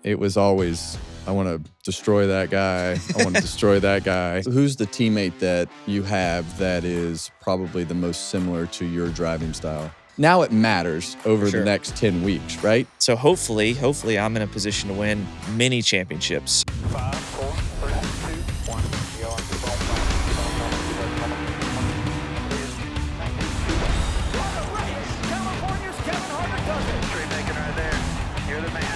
it was always, I want to destroy that guy. I want to destroy that guy. Who's the teammate that you have that is probably the most similar to your driving style? Now it matters over the next 10 weeks, right? So hopefully I'm in a position to win many championships. 5, 4, 3, 2, 1. Go on the ball. What a race! California's Kevin Harvick does it. Tree making right there. You're the man.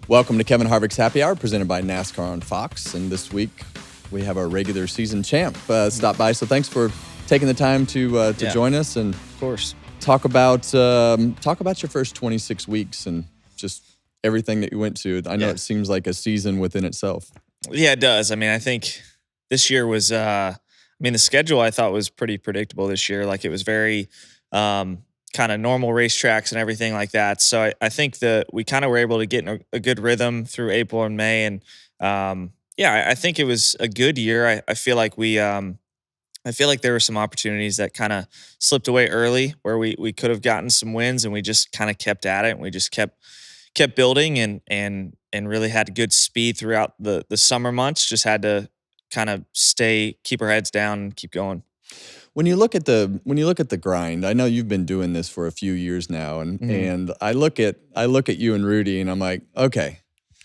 Welcome to Kevin Harvick's Happy Hour, presented by NASCAR on Fox. And this week, we have our regular season champ stop by. So thanks for taking the time to join us and Of course. talk about your first 26 weeks and just everything that you went to. I know it seems like a season within itself. Yeah, it does. I mean, I think this year was, the schedule I thought was pretty predictable this year. Like it was very kind of normal racetracks and everything like that. So I think that we kind of were able to get in a good rhythm through April and May. And I think it was a good year. I feel like I feel like there were some opportunities that kind of slipped away early where we could have gotten some wins, and we just kind of kept at it, and we just kept building and really had good speed throughout the summer months. Just had to kind of keep our heads down and keep going. When you look at the grind, I know you've been doing this for a few years now, and I look at you and Rudy, and I'm like, okay,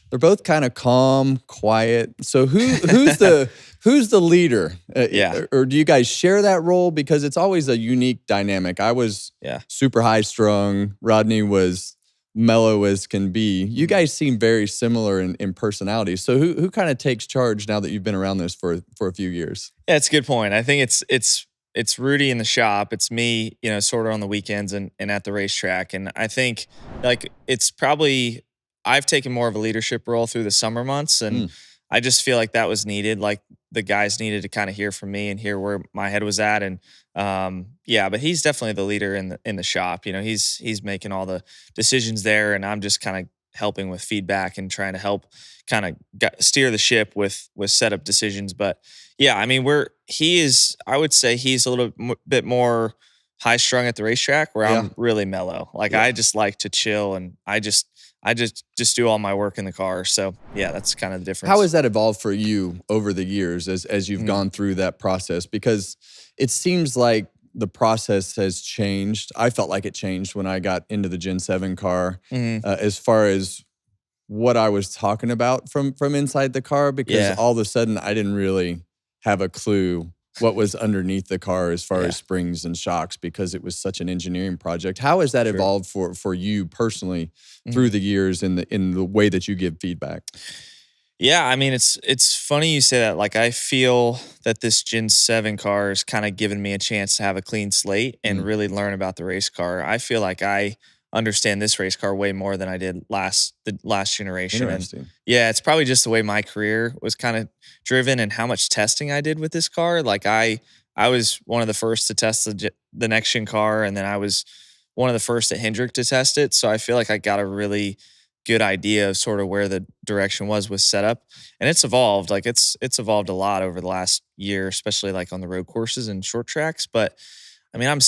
they're both kind of calm, quiet. So who's the leader? Or do you guys share that role? Because it's always a unique dynamic. I was super high strung. Rodney was mellow as can be. You guys seem very similar in personality. So who kind of takes charge now that you've been around this for a few years? Yeah, it's a good point. I think it's Rudy in the shop. It's me, sort of on the weekends and at the racetrack. And I think like it's probably I've taken more of a leadership role through the summer months, and I just feel like that was needed. Like the guys needed to kind of hear from me and hear where my head was at. And but he's definitely the leader in the shop. He's making all the decisions there, and I'm just kind of helping with feedback and trying to help kind of steer the ship with setup decisions. But yeah, I mean, I would say he's a little bit more high strung at the racetrack, where I'm really mellow. Like I just like to chill, and I just do all my work in the car. So yeah, that's kind of the difference. How has that evolved for you over the years as you've gone through that process? Because it seems like the process has changed. I felt like it changed when I got into the Gen 7 car as far as what I was talking about from inside the car, because all of a sudden I didn't really have a clue what was underneath the car as far as springs and shocks, because it was such an engineering project. How has that evolved for you personally through the years in the way that you give feedback? Yeah, I mean, it's funny you say that. Like, I feel that this Gen 7 car has kind of given me a chance to have a clean slate and really learn about the race car. I feel like I understand this race car way more than I did the last generation. Interesting. And yeah, it's probably just the way my career was kind of driven and how much testing I did with this car. Like I was one of the first to test the next gen car, and then I was one of the first at Hendrick to test it. So I feel like I got a really good idea of sort of where the direction was with setup, and it's evolved. Like it's evolved a lot over the last year, especially like on the road courses and short tracks. But I mean, I'm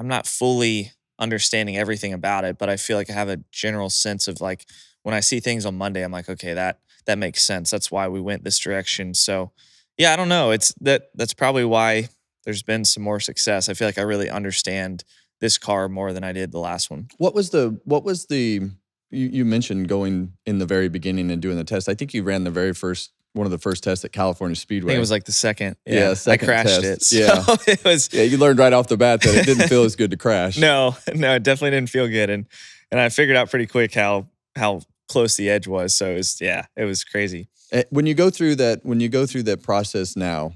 not fully understanding everything about it, but I feel like I have a general sense of like when I see things on Monday, I'm like, okay, that makes sense. That's why we went this direction. So yeah, I don't know. That's probably why there's been some more success. I feel like I really understand this car more than I did the last one. What was the you mentioned going in the very beginning and doing the test. I think you ran one of the first tests at California Speedway. I think it was like the second. Second I crashed test. it. So it was. Yeah, you learned right off the bat that it didn't feel as good to crash. No, it definitely didn't feel good, and I figured out pretty quick how close the edge was. So it was crazy. When you go through that process now,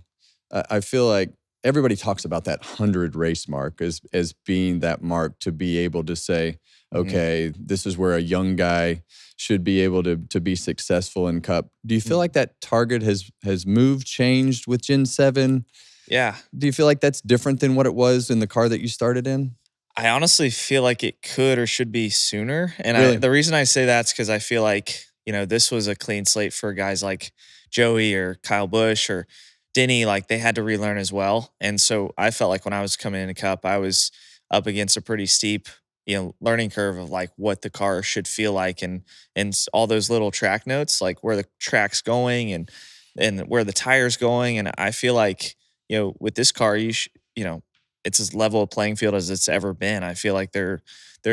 I feel like everybody talks about that 100 race mark as being that mark to be able to say, okay, this is where a young guy should be able to be successful in Cup. Do you feel like that target has moved, changed with Gen 7? Yeah. Do you feel like that's different than what it was in the car that you started in? I honestly feel like it could or should be sooner. And Really? The reason I say that's because I feel like, this was a clean slate for guys like Joey or Kyle Busch or Denny. Like they had to relearn as well. And so I felt like when I was coming into Cup, I was up against a pretty steep learning curve of like what the car should feel like, and all those little track notes, like where the track's going and where the tire's going. And I feel like, with this car, it's as level a playing field as it's ever been. I feel like there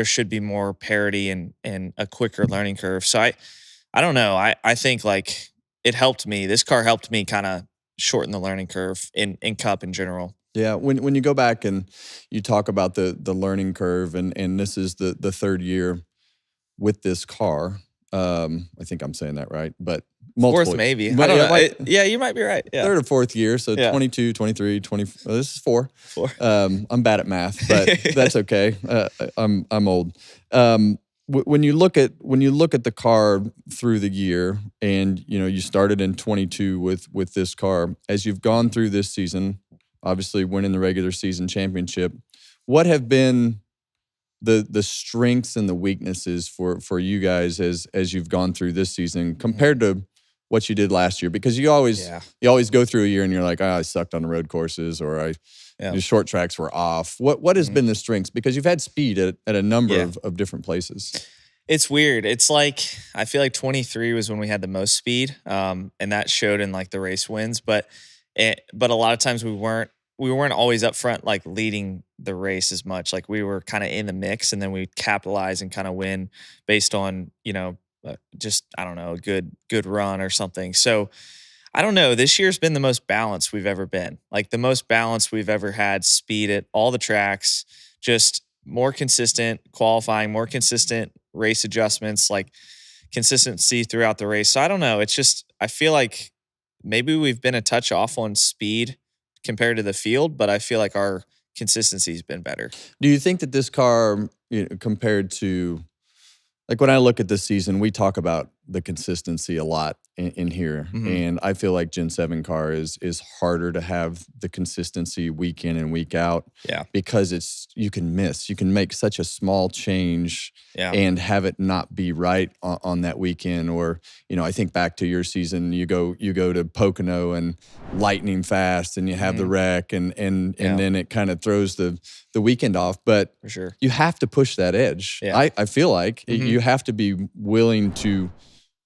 should be more parity and a quicker learning curve. So I don't know. I think like it helped me. This car helped me kind of shorten the learning curve in Cup in general. Yeah, when you go back and you talk about the learning curve, and this is the third year with this car. I think I'm saying that right, but multiple. Fourth maybe. But I don't know. like Yeah, you might be right. Yeah. third or fourth year, so Yeah. 22, 23, 20. This is four. Four. I'm bad at math, but that's okay. I'm old. When you look at the car through the year, and you started in 22 with this car, as you've gone through this season, obviously winning the regular season championship, what have been the strengths and the weaknesses for you guys as you've gone through this season compared to what you did last year? Because you always go through a year and you're like, I sucked on the road courses, or the short tracks were off. What has been the strengths? Because you've had speed at a number of different places. It's weird. It's like, I feel like 23 was when we had the most speed, and that showed in like the race wins. But a lot of times we weren't always up front, like leading the race as much. Like we were kind of in the mix, and then we capitalize and kind of win based on, just, I don't know, a good run or something. So I don't know. This year's been the most balanced we've ever been. Like the most balanced we've ever had speed at all the tracks, just more consistent qualifying, more consistent race adjustments, like consistency throughout the race. So I don't know. It's just, I feel like maybe we've been a touch off on speed compared to the field, but I feel like our consistency has been better. Do you think that this car, compared to, like when I look at this season, we talk about the consistency a lot in here. Mm-hmm. And I feel like Gen 7 car is harder to have the consistency week in and week out. Yeah. Because you can miss. You can make such a small change and have it not be right on that weekend. Or, I think back to your season, you go to Pocono and lightning fast, and you have the wreck, and then it kind of throws the weekend off. But for sure, you have to push that edge. Yeah. I feel like you have to be willing to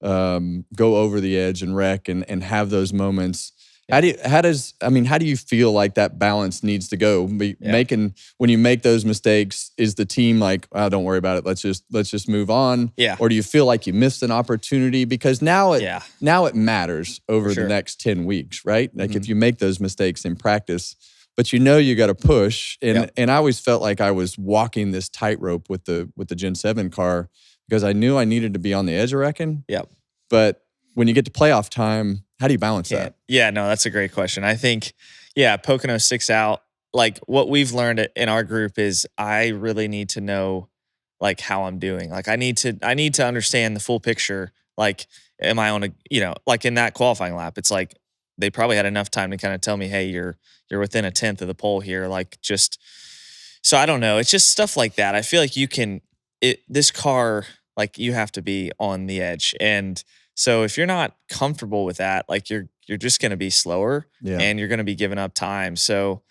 go over the edge and wreck and have those moments. How do you feel like that balance needs to go? When you make those mistakes, is the team like, oh, don't worry about it, let's just move on? Yeah. Or do you feel like you missed an opportunity? Because now it matters over the next 10 weeks, right? Like if you make those mistakes in practice, but you got to push. And I always felt like I was walking this tightrope with the Gen 7 car, because I knew I needed to be on the edge, I reckon. Yep. But when you get to playoff time, how do you balance that? Yeah, no, that's a great question. I think, Pocono 6 out, like what we've learned in our group is I really need to know like how I'm doing. Like I need to understand the full picture. Like, am I on like in that qualifying lap, it's like they probably had enough time to kind of tell me, hey, you're within a 10th of the pole here. Like so I don't know. It's just stuff like that. I feel like this car, like you have to be on the edge. And so if you're not comfortable with that, like you're just going to be slower and you're going to be giving up time. So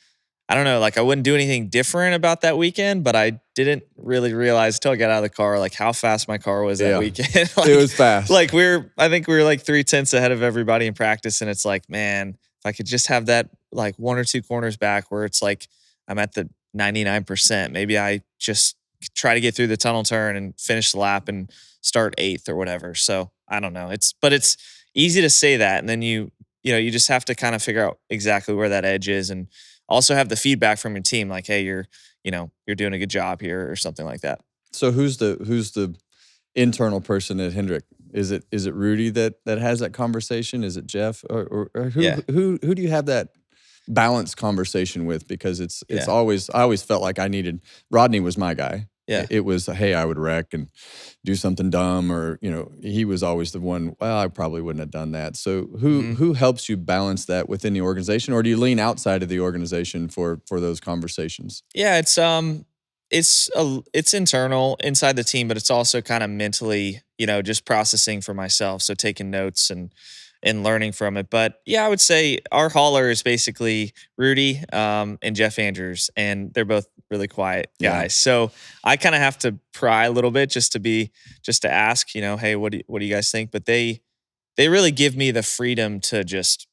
I don't know, like I wouldn't do anything different about that weekend, but I didn't really realize until I got out of the car, like how fast my car was that weekend. Like, it was fast. Like I think we were like 3/10 ahead of everybody in practice. And it's like, man, if I could just have that like one or two corners back where it's like, I'm at the 99%, maybe I just try to get through the tunnel turn and finish the lap and start 8th or whatever. So I don't know. It's easy to say that. And then you just have to kind of figure out exactly where that edge is, and also have the feedback from your team. Like, hey, you're doing a good job here or something like that. So who's the internal person at Hendrick? Is it Rudy that has that conversation? Is it Jeff or who do you have that balanced conversation with? Because it's always, I always felt like Rodney was my guy. Yeah. It was, hey, I would wreck and do something dumb, or, he was always the one, well, I probably wouldn't have done that. So who helps you balance that within the organization, or do you lean outside of the organization for those conversations? Yeah, it's internal inside the team, but it's also kind of mentally, just processing for myself. So taking notes and learning from it. But yeah, I would say our hauler is basically Rudy and Jeff Andrews, and they're both really quiet Yeah. guy. So I kind of have to pry a little bit just to ask, hey, what do you guys think? But they really give me the freedom to just,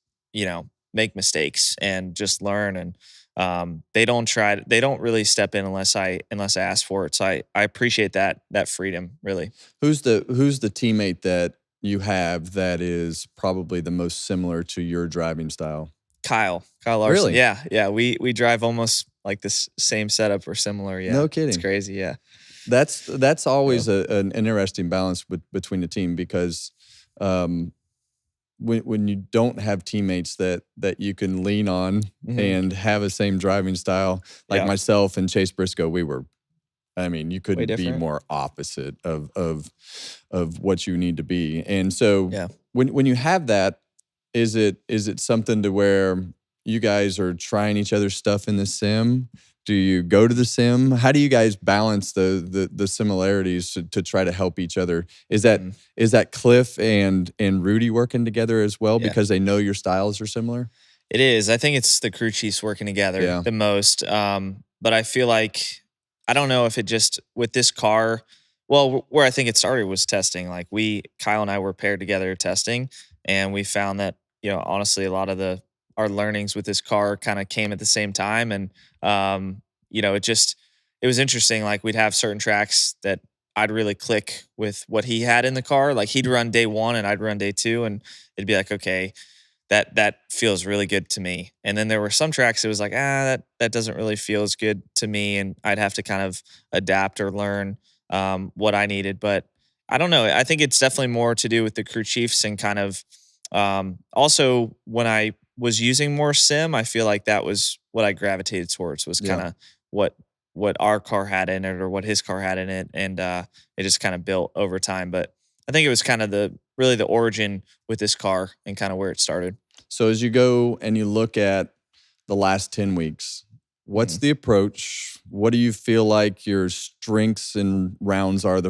make mistakes and just learn. And they don't really step in unless I ask for it. So I appreciate that freedom, really. Who's the teammate that you have that is probably the most similar to your driving style? Kyle Larson. Really? Yeah. We drive almost like this same setup or similar. Yeah. No kidding. It's crazy. Yeah. That's always an interesting balance between the team because when you don't have teammates that you can lean on and have the same driving style, like myself and Chase Briscoe, you couldn't be more opposite of what you need to be. And so when you have that, is it something to where you guys are trying each other's stuff in the sim? Do you go to the sim? How do you guys balance the similarities to try to help each other? Is that Cliff and Rudy working together as well because they know your styles are similar? It is. I think it's the crew chiefs working together the most. But I feel like, I don't know if it just with this car, well, where I think it started was testing. Like Kyle and I were paired together testing, and we found that, honestly, a lot of our learnings with this car kind of came at the same time. And, it was interesting. Like we'd have certain tracks that I'd really click with what he had in the car. Like he'd run day one and I'd run day two, and it'd be like, okay, that feels really good to me. And then there were some tracks it was like, that doesn't really feel as good to me. And I'd have to kind of adapt or learn what I needed. But I don't know. I think it's definitely more to do with the crew chiefs and kind of also when I was using more sim, I feel like that was what I gravitated towards was kind of what our car had in it or what his car had in it. And it just kind of built over time. But I think it was kind of really the origin with this car and kind of where it started. So as you go and you look at the last 10 weeks, what's the approach? What do you feel like your strengths and rounds are?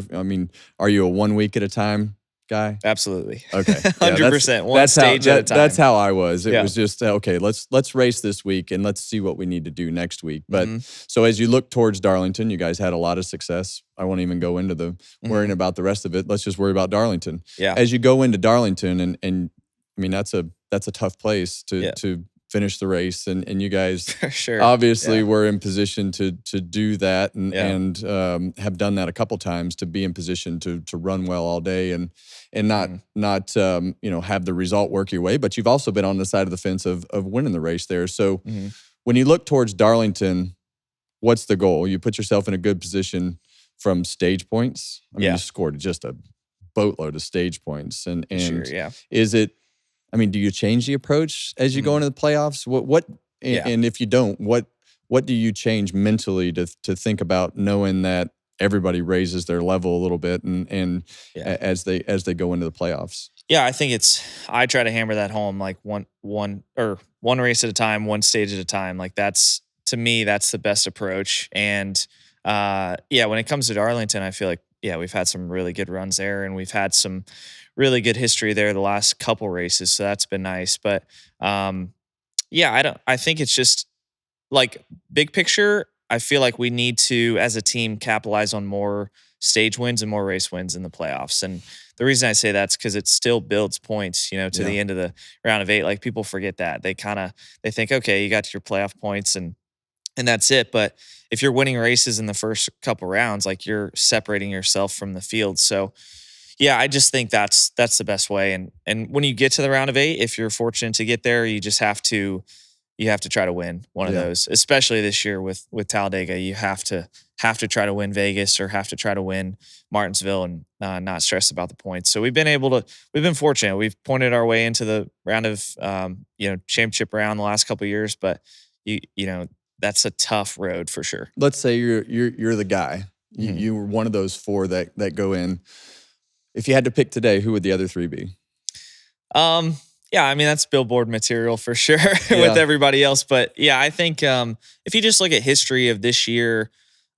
Are you a 1 week at a time guy? Absolutely. Okay. 100%. One stage at a time. That's how I was. It was just, okay, let's race this week and let's see what we need to do next week. But so as you look towards Darlington, you guys had a lot of success. I won't even go into the worrying about the rest of it. Let's just worry about Darlington. Yeah. As you go into Darlington and that's a tough place to finish the race, and you guys obviously were in position to do that and have done that a couple times, to be in position to run well all day and not have the result work your way, but you've also been on the side of the fence of winning the race there. So when you look towards Darlington, what's the goal? You put yourself in a good position from stage points. You scored just a boatload of stage points, and is it? Do you change the approach as you go into the playoffs? And if you don't, what do you change mentally to think about, knowing that everybody raises their level a little bit and as they go into the playoffs? Yeah, I think I try to hammer that home, like one race at a time, one stage at a time. Like to me, that's the best approach. And when it comes to Darlington, I feel like we've had some really good runs there, and we've had some really good history there the last couple races. So that's been nice. But I think it's just like big picture. I feel like we need to, as a team, capitalize on more stage wins and more race wins in the playoffs. And the reason I say that's because it still builds points, to the end of the round of 8. Like people forget that. They think, okay, you got your playoff points and that's it. But if you're winning races in the first couple rounds, like you're separating yourself from the field. So I just think that's the best way. And when you get to the round of 8, if you're fortunate to get there, you just have to try to win one of those. Especially this year with Talladega, you have to try to win Vegas or have to try to win Martinsville and not stress about the points. So we've been fortunate. We've pointed our way into the round of championship round the last couple of years, but that's a tough road for sure. Let's say you're the guy. You were one of those 4 that go in. If you had to pick today, who would the other 3 be? That's billboard material for sure with everybody else. But I think if you just look at history of this year,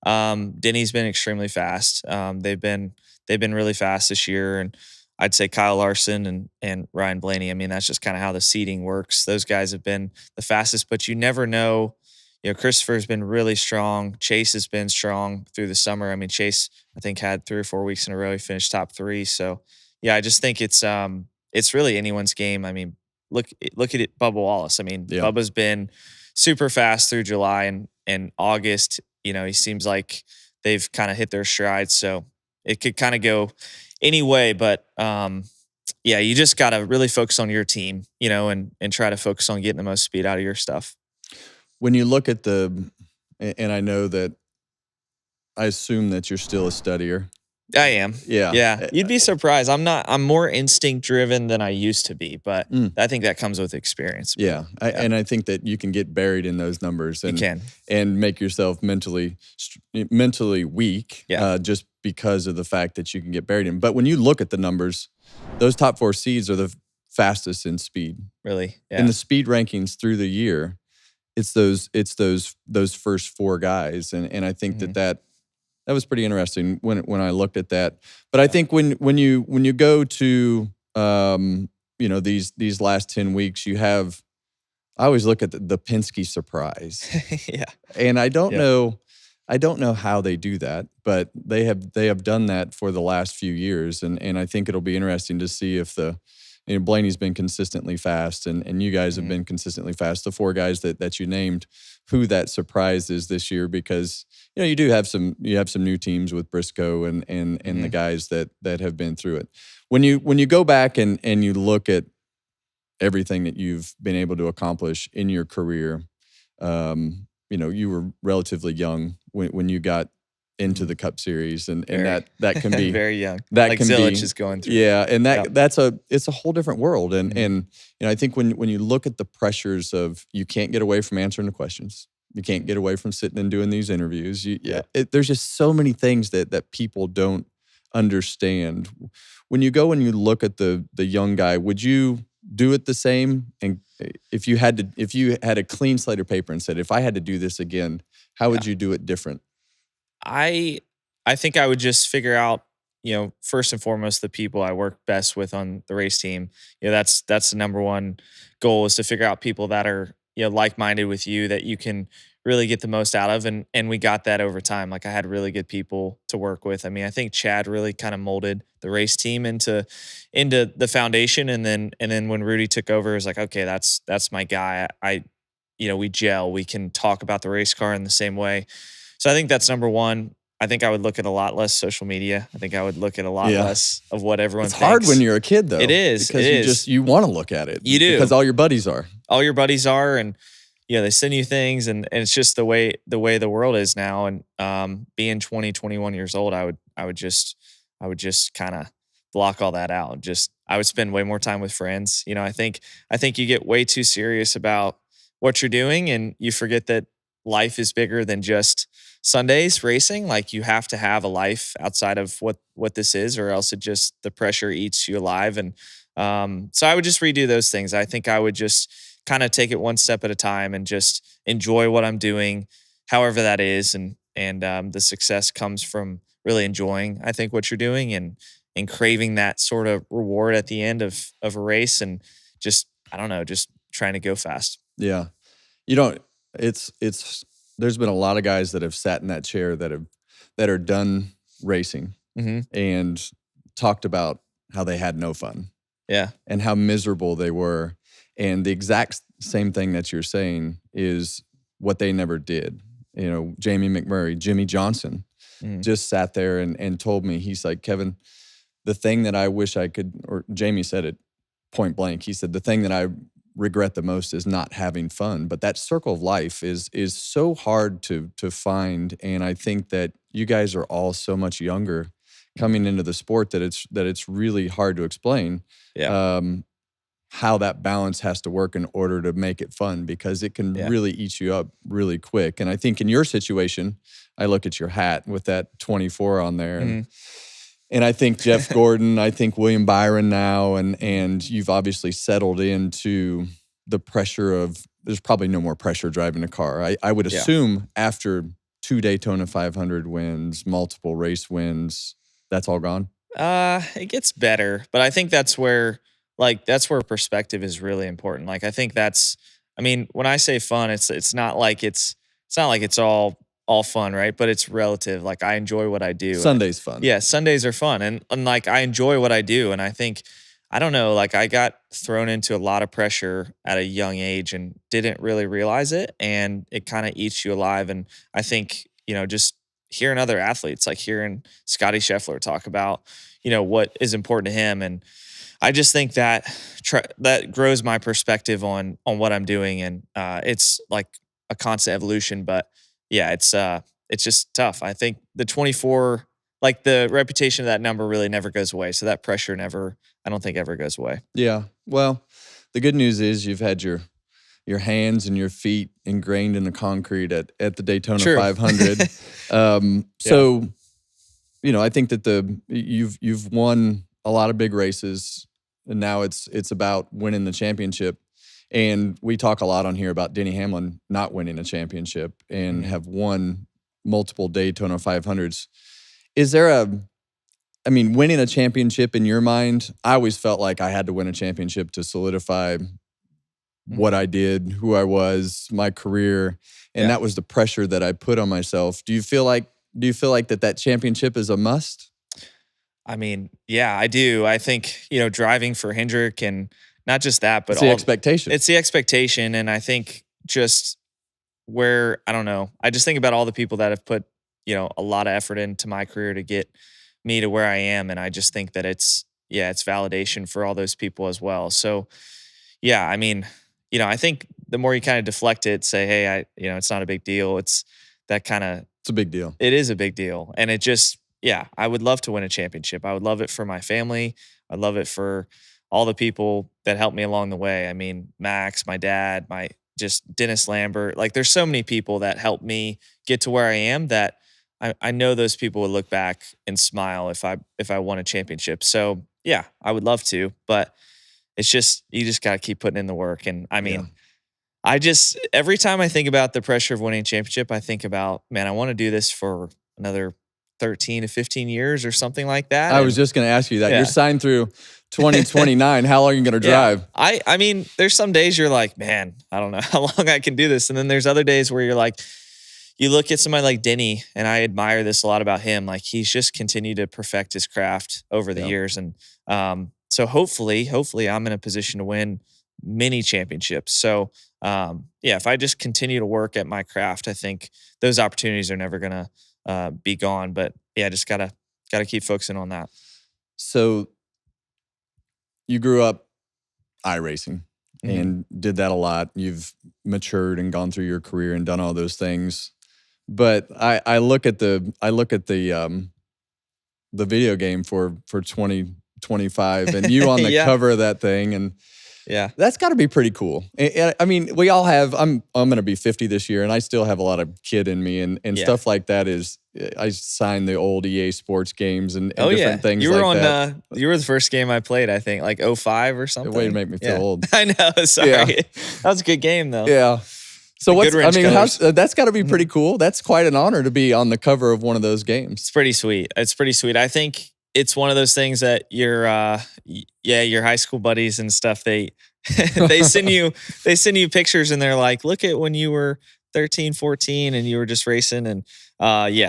Denny's been extremely fast. They've been really fast this year, and I'd say Kyle Larson and Ryan Blaney. That's just kind of how the seeding works. Those guys have been the fastest, but you never know. Christopher's been really strong. Chase has been strong through the summer. I mean, Chase, I think, had 3 or 4 weeks in a row he finished top 3. So yeah, I just think it's really anyone's game. I mean, look at it, Bubba Wallace. I mean, Yeah. Bubba's been super fast through July and August. He seems like they've kind of hit their stride. So it could kind of go any way, but yeah, you just got to really focus on your team, and try to focus on getting the most speed out of your stuff. When you look at and I know that I assume that you're still a studier. I am. Yeah. Yeah. You'd be surprised. I'm more instinct driven than I used to be, but I think that comes with experience. Yeah. And I think that you can get buried in those numbers and make yourself mentally weak just because of the fact that you can get buried in. But when you look at the numbers, those top 4 seeds are the fastest in speed. Really? Yeah. In the speed rankings through the year, it's those first 4 guys. And I think that was pretty interesting when I looked at that. But I think when you go to these last 10 weeks, I always look at the Penske surprise. Yeah. And I don't know how they do that, but they have done that for the last few years, and I think it'll be interesting to see if Blaney's been consistently fast, and you guys have been consistently fast. The 4 guys that you named, who that surprise is this year, because you do have some new teams with Briscoe and the guys that have been through it. When you go back and you look at everything that you've been able to accomplish in your career, you were relatively young when you got into the Cup Series, and that can be very young. That like can Zillage be is going through. Yeah, and it's a whole different world, and I think when you look at the pressures of, you can't get away from answering the questions, you can't get away from sitting and doing these interviews. There's just so many things that people don't understand. When you go and you look at the young guy, would you do it the same? And if you had a clean slate of paper and said, if I had to do this again, how would you do it different? I think I would just figure out, first and foremost, the people I work best with on the race team. That's the number one goal, is to figure out people that are, like-minded with you, that you can really get the most out of. And we got that over time. Like, I had really good people to work with. I mean, I think Chad really kind of molded the race team into the foundation. And then when Rudy took over, it was like, okay, that's my guy. We gel. We can talk about the race car in the same way. So I think that's number one. I think I would look at a lot less social media. I think I would look at a lot less of what everyone thinks. It's hard when you're a kid, though. It is. Because you want to look at it. You do. Because all your buddies are. And they send you things, and it's just the way the world is now. And being 20, 21 years old, I would just kind of block all that out. I would spend way more time with friends. I think you get way too serious about what you're doing, and you forget that life is bigger than just Sundays racing. Like, you have to have a life outside of what this is, or else the pressure eats you alive. And so I would just redo those things. I think I would just kind of take it one step at a time and just enjoy what I'm doing, however that is. And the success comes from really enjoying, I think, what you're doing, and craving that sort of reward at the end of a race, and just trying to go fast. Yeah. There's been a lot of guys that have sat in that chair that are done racing and talked about how they had no fun. Yeah. And how miserable they were. And the exact same thing that you're saying is what they never did. Jamie McMurray, Jimmy Johnson just sat there and told me, he's like, Kevin, the thing that I wish I could, or Jamie said it point blank, he said, the thing that I regret the most is not having fun. But that circle of life is so hard to find. And I think that you guys are all so much younger coming into the sport that it's really hard to explain how that balance has to work in order to make it fun, because it can really eat you up really quick. And I think in your situation, I look at your hat with that 24 on there, and I think Jeff Gordon, I think William Byron now, and you've obviously settled into the pressure of, there's probably no more pressure driving a car. I would assume after 2 Daytona 500 wins, multiple race wins, that's all gone. It gets better, but I think that's where perspective is really important. Like, I think when I say fun, it's not like it's it's not like it's all fun, right? But it's relative. Like I enjoy what I do. Sunday's fun. Yeah, Sundays are fun. And like I enjoy what I do. And I think, I don't know, like I got thrown into a lot of pressure at a young age and didn't really realize it. And it kind of eats you alive. And I think, just hearing other athletes, like hearing Scotty Scheffler talk about, what is important to him. And I just think that that grows my perspective on what I'm doing. And it's like a constant evolution, but yeah, it's just tough. I think the 24, like the reputation of that number really never goes away. So that pressure I don't think ever goes away. Yeah. Well, the good news is you've had your hands and your feet ingrained in the concrete at the Daytona 500. So, I think that you've won a lot of big races, and now it's about winning the championship. And we talk a lot on here about Denny Hamlin not winning a championship and have won multiple Daytona 500s. Is there winning a championship in your mind? I always felt like I had to win a championship to solidify what I did, who I was, my career, and that was the pressure that I put on myself. Do you feel like that championship is a must? I mean, yeah, I do. I think, driving for Hendrick, and not just that, but it's the expectation. It's the expectation. And I think just where, I don't know, I just think about all the people that have put, a lot of effort into my career to get me to where I am. And I just think that it's validation for all those people as well. So yeah, I mean, I think the more you kind of deflect it, say, hey, it's not a big deal. It's that kind of, it's a big deal. It is a big deal. And it just, I would love to win a championship. I would love it for my family. I'd love it for all the people that helped me along the way. I mean, Max, my dad, just Dennis Lambert. Like there's so many people that helped me get to where I am that I know those people would look back and smile if I won a championship. So yeah, I would love to, but it's just, you just got to keep putting in the work. And I mean, every time I think about the pressure of winning a championship, I think about, man, I want to do this for another 13 to 15 years or something like that. I was just going to ask you that. You're signed through 2029. How long are you going to drive? I mean, there's some days you're like, man, I don't know how long I can do this. And then there's other days where you're like, you look at somebody like Denny, and I admire this a lot about him. Like he's just continued to perfect his craft over the years. And so hopefully I'm in a position to win many championships. So if I just continue to work at my craft, I think those opportunities are never going to be gone. But yeah, just gotta keep focusing on that. So you grew up iRacing and did that a lot. You've matured and gone through your career and done all those things. But I look at the video game for 2025 and you on the cover of that thing, and that's got to be pretty cool. I mean, we all have. I'm going to be 50 this year, and I still have a lot of kid in me, and stuff like that is. I signed the old EA Sports games and different things. You were like that. You were the first game I played, I think, like 05 or something. Way to make me feel old. I know. Sorry, that was a good game though. Yeah. So that's got to be pretty cool. That's quite an honor to be on the cover of one of those games. It's pretty sweet. I think it's one of those things that your high school buddies and stuff, they send you pictures and they're like, look at when you were 13, 14 and you were just racing. And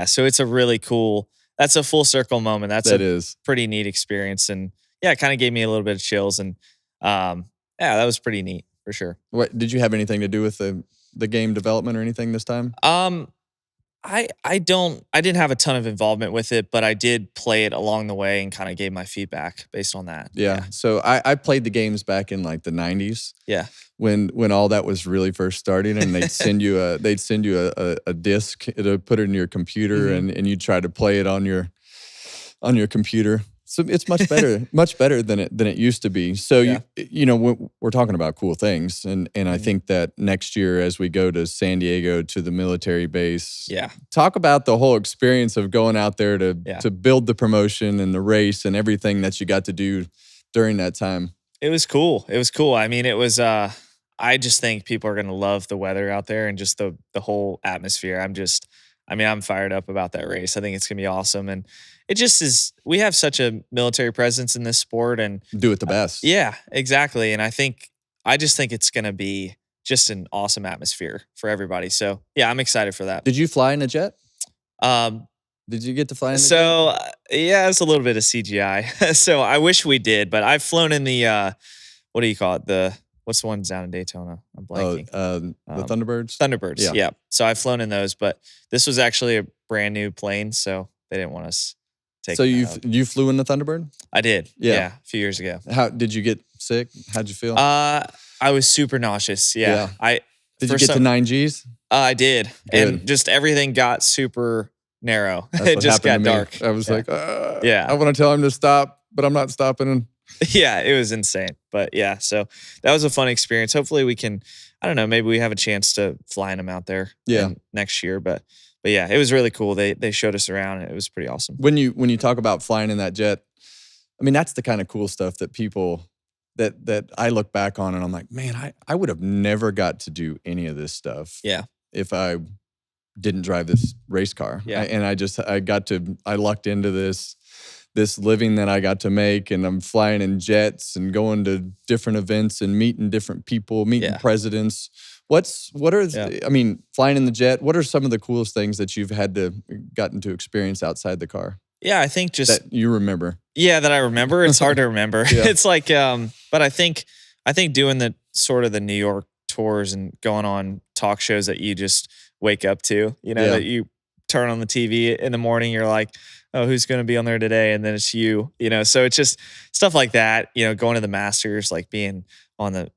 so it's a really cool, that's a full circle moment. That is pretty neat experience. And it kind of gave me a little bit of chills. And that was pretty neat for sure. What did you have anything to do with the game development or anything this time? I didn't have a ton of involvement with it, but I did play it along the way and kind of gave my feedback based on that. Yeah. So I played the games back in like the 90s. Yeah. When all that was really first starting, and they'd send you a disc to put it in your computer, and you try to play it on your computer. So it's much better than it used to be. So we're talking about cool things, and I think that next year as we go to San Diego to the military base, talk about the whole experience of going out there to build the promotion and the race and everything that you got to do during that time. It was cool. I mean, it was. I just think people are going to love the weather out there and just the whole atmosphere. I'm fired up about that race. I think it's going to be awesome. And it just is, we have such a military presence in this sport and do it the best. Yeah, exactly. And I just think it's going to be just an awesome atmosphere for everybody. So yeah, I'm excited for that. Did you fly in a jet? Um, Did you get to fly in a jet? so yeah, it's a little bit of CGI. So I wish we did, but I've flown in the what do you call it? What's the ones down in Daytona? I'm blanking. The Thunderbirds? Thunderbirds, yeah. So I've flown in those, but this was actually a brand new plane, so they didn't want us taking. So that you flew in the Thunderbird? I did. Yeah. Yeah, a few years ago. How did you get sick? How'd you feel? I was super nauseous. Yeah. Did you get to 9 Gs? I did. Good. And just everything got super narrow. That's It what just got happened to me. dark. I was like, Yeah. I want to tell him to stop, but I'm not stopping. Yeah, it was insane. But yeah, so that was a fun experience. Hopefully we can, I don't know, maybe we have a chance to fly them out there next year. But yeah, it was really cool. They showed us around and it was pretty awesome. When you talk about flying in that jet, I mean, that's the kind of cool stuff that people that I look back on and I'm like, man, I would have never got to do any of this stuff. Yeah. If I didn't drive this race car. Yeah. I lucked into this living that I got to make, and I'm flying in jets and going to different events and meeting different people, meeting presidents. I mean, flying in the jet, what are some of the coolest things that you've gotten to experience outside the car? Yeah, I think just that you remember. Yeah, that I remember. It's hard to remember. Yeah. It's like, but I think doing the sort of the New York tours and going on talk shows that you just wake up to, that you turn on the TV in the morning, you're like, oh, who's going to be on there today? And then it's you, so it's just stuff like that, going to the Masters, like being on the,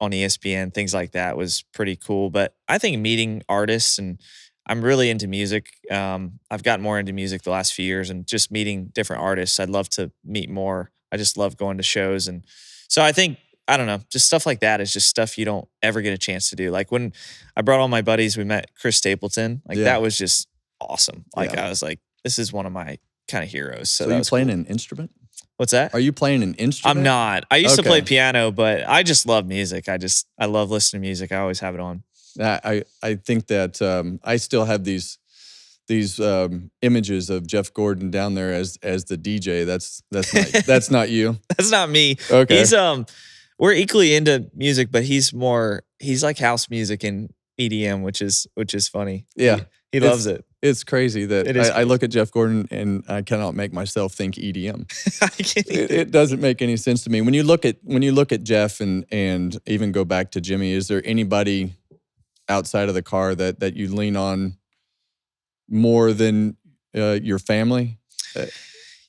on ESPN, things like that was pretty cool. But I think meeting artists, and I'm really into music. I've gotten more into music the last few years, and just meeting different artists. I'd love to meet more. I just love going to shows. And so I think, I don't know, just stuff like that is just stuff you don't ever get a chance to do. Like when I brought all my buddies, we met Chris Stapleton. Like that was just awesome. Like I was like, this is one of my kind of heroes. So are you playing an instrument? What's that? Are you playing an instrument? I'm not. I used to play piano, but I just love music. I love listening to music. I always have it on. I think that I still have these images of Jeff Gordon down there as the DJ. That's not you. That's not me. Okay. He's we're equally into music, but he's like house music and EDM, which is funny. Yeah. He loves it. It's crazy that I look at Jeff Gordon and I cannot make myself think EDM. I can't it doesn't make any sense to me. When you look at Jeff and even go back to Jimmy, is there anybody outside of the car that you lean on more than your family?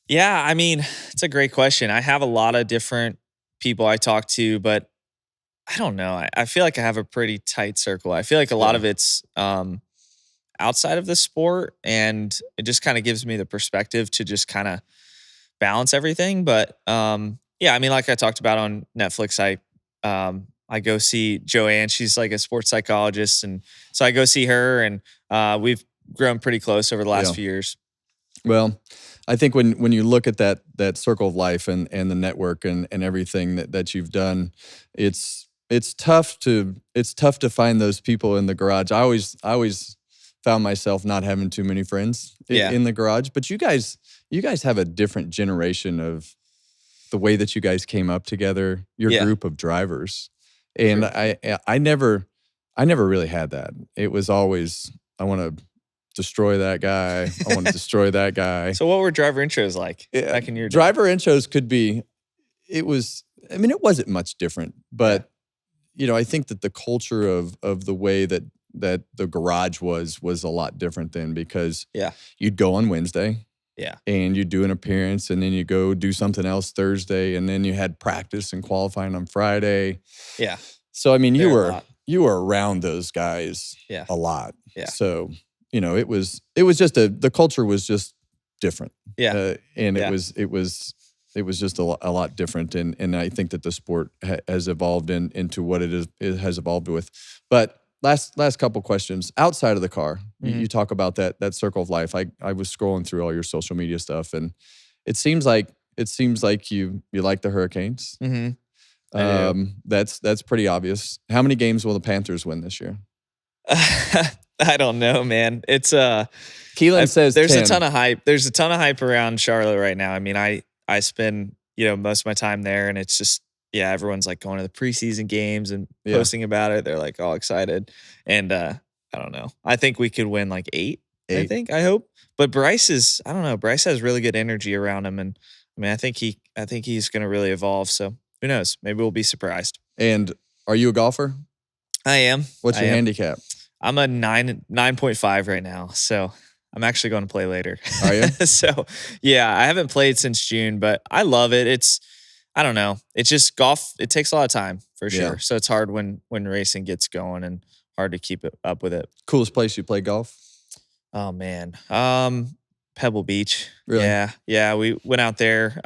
Yeah, I mean, it's a great question. I have a lot of different people I talk to, but I don't know. I feel like I have a pretty tight circle. I feel like a lot of it's outside of the sport, and it just kind of gives me the perspective to just kind of balance everything. But yeah, I mean, like I talked about on Netflix, I go see Joanne. She's like a sports psychologist, and so I go see her, and we've grown pretty close over the last few years. Well, I think when you look at that circle of life and the network and everything that you've done, it's tough to find those people in the garage. I always found myself not having too many friends in the garage, but you guys have a different generation of the way that you guys came up together, your group of drivers. And I never really had that. It was always, I want to destroy that guy. I want to destroy that guy. So what were driver intros like back in your day? Driver intros it wasn't much different, but I think that the culture of the way that the garage was a lot different then, because you'd go on Wednesday. Yeah. And you do an appearance, and then you go do something else Thursday, and then you had practice and qualifying on Friday. Yeah. So I mean, you were around those guys a lot. Yeah. So, it was just the culture was just different. Yeah. And it was just a lot different, and I think that the sport has evolved into what it has evolved with. But last couple questions outside of the car. Mm-hmm. You talk about that circle of life. I was scrolling through all your social media stuff, and it seems like you like the Hurricanes. Mm-hmm. That's pretty obvious. How many games will the Panthers win this year? I don't know, man. It's Keelan says there's 10. a ton of hype. There's a ton of hype around Charlotte right now. I mean, I spend most of my time there, and it's just yeah, everyone's like going to the preseason games and posting about it. They're like all excited. And I don't know. I think we could win like 8. I hope. But Bryce is, I don't know. Bryce has really good energy around him. And I mean, I think he's going to really evolve. So who knows? Maybe we'll be surprised. And are you a golfer? I am. What's your handicap? I'm a 9.5 right now. So I'm actually going to play later. Are you? So yeah, I haven't played since June, but I love it. I don't know. It's just golf. It takes a lot of time for sure. Yeah. So it's hard when racing gets going and hard to keep it up with it. Coolest place you play golf? Oh man. Pebble Beach. Really? Yeah. Yeah. We went out there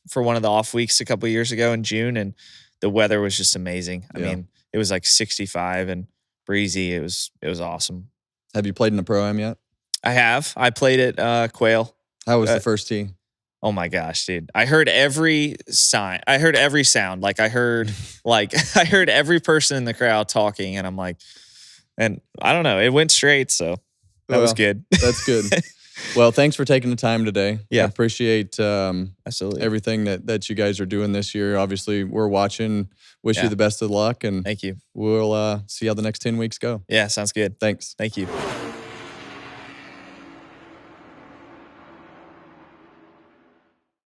for one of the off weeks a couple of years ago in June, and the weather was just amazing. I mean, it was like 65 and breezy. It was awesome. Have you played in the Pro-Am yet? I have. I played at Quail. How was the first tee? Oh my gosh, dude. I heard every sign. I heard every sound. Like I heard every person in the crowd talking, and I'm like, and I don't know. It went straight, so that was good. That's good. Well, thanks for taking the time today. Yeah. I appreciate absolutely everything that you guys are doing this year. Obviously, we're watching. Wish you the best of luck, and thank you. We'll see how the next 10 weeks go. Yeah, sounds good. Thanks. Thank you.